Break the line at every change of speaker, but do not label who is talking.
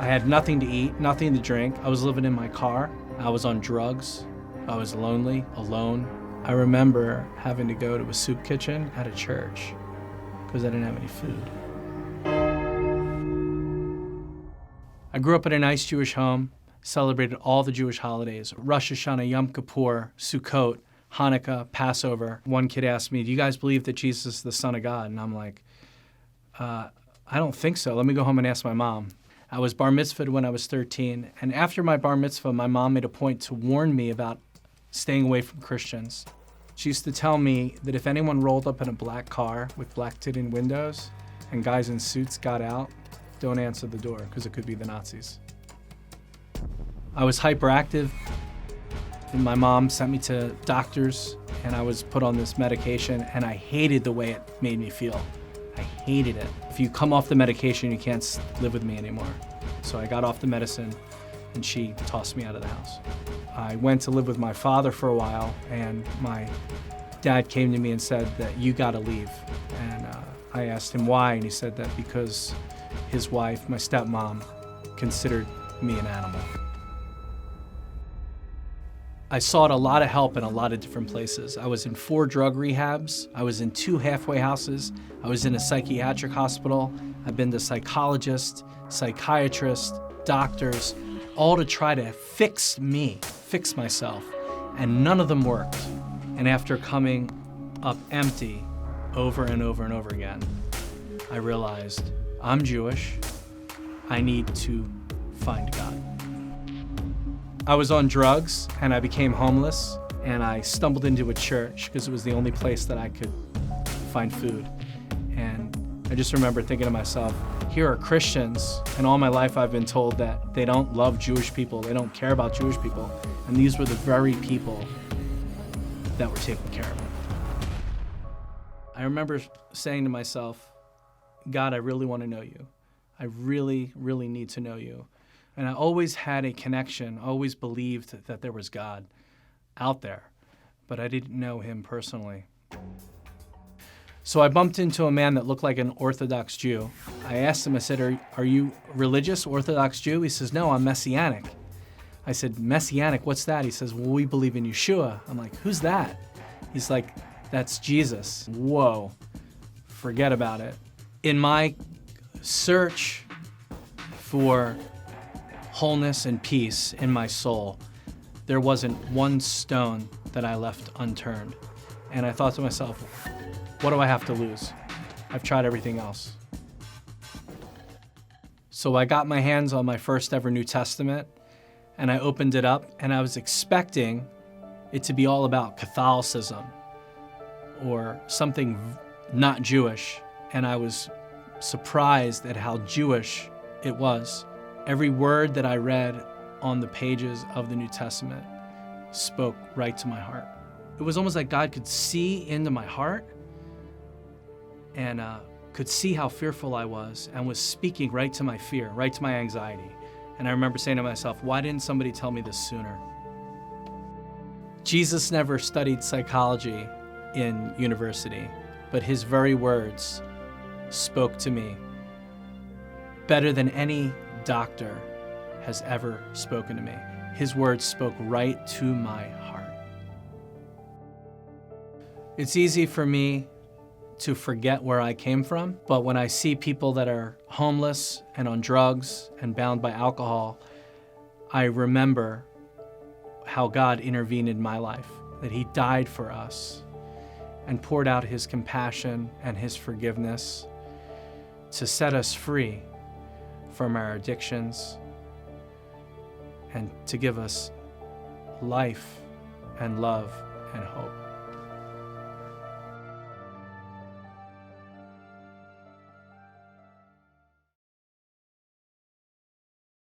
I had nothing to eat, nothing to drink. I was living in my car. I was on drugs. I was lonely, alone. I remember having to go to a soup kitchen at a church because I didn't have any food. I grew up in a nice Jewish home, celebrated all the Jewish holidays: Rosh Hashanah, Yom Kippur, Sukkot, Hanukkah, Passover. One kid asked me, "Do you guys believe that Jesus is the Son of God?" And I'm like, I don't think so. Let me go home and ask my mom. I was bar mitzvahed when I was 13, and after my bar mitzvah, my mom made a point to warn me about staying away from Christians. She used to tell me that if anyone rolled up in a black car with black tinted windows and guys in suits got out, don't answer the door, because it could be the Nazis. I was hyperactive, and my mom sent me to doctors, and I was put on this medication, and I hated the way it made me feel. I hated it. If you come off the medication, you can't live with me anymore. So I got off the medicine, and she tossed me out of the house. I went to live with my father for a while, and my dad came to me and said that you gotta leave. And I asked him why, and he said that because his wife, my stepmom, considered me an animal. I sought a lot of help in a lot of different places. I was in 4 drug rehabs. I was in 2 halfway houses. I was in a psychiatric hospital. I've been to psychologists, psychiatrists, doctors, all to try to fix myself, and none of them worked. And after coming up empty over and over and over again, I realized I'm Jewish. I need to find God. I was on drugs and I became homeless, and I stumbled into a church because it was the only place that I could find food. And I just remember thinking to myself, here are Christians, and all my life I've been told that they don't love Jewish people, they don't care about Jewish people, and these were the very people that were taking care of me. I remember saying to myself, God, I really want to know you. I really, really need to know you. And I always had a connection, always believed that there was God out there, but I didn't know him personally. So I bumped into a man that looked like an Orthodox Jew. I asked him, I said, are you religious, Orthodox Jew? He says, no, I'm Messianic. I said, Messianic, what's that? He says, well, we believe in Yeshua. I'm like, who's that? He's like, that's Jesus. Whoa, forget about it. In my search for wholeness and peace in my soul, there wasn't one stone that I left unturned. And I thought to myself, what do I have to lose? I've tried everything else. So I got my hands on my first ever New Testament, and I opened it up, and I was expecting it to be all about Catholicism or something not Jewish, and I was surprised at how Jewish it was. Every word that I read on the pages of the New Testament spoke right to my heart. It was almost like God could see into my heart and could see how fearful I was, and was speaking right to my fear, right to my anxiety. And I remember saying to myself, why didn't somebody tell me this sooner? Jesus never studied psychology in university, but his very words spoke to me better than any doctor has ever spoken to me. His words spoke right to my heart. It's easy for me to forget where I came from, but when I see people that are homeless and on drugs and bound by alcohol, I remember how God intervened in my life, that he died for us and poured out his compassion and his forgiveness to set us free from our addictions and to give us life and love and hope.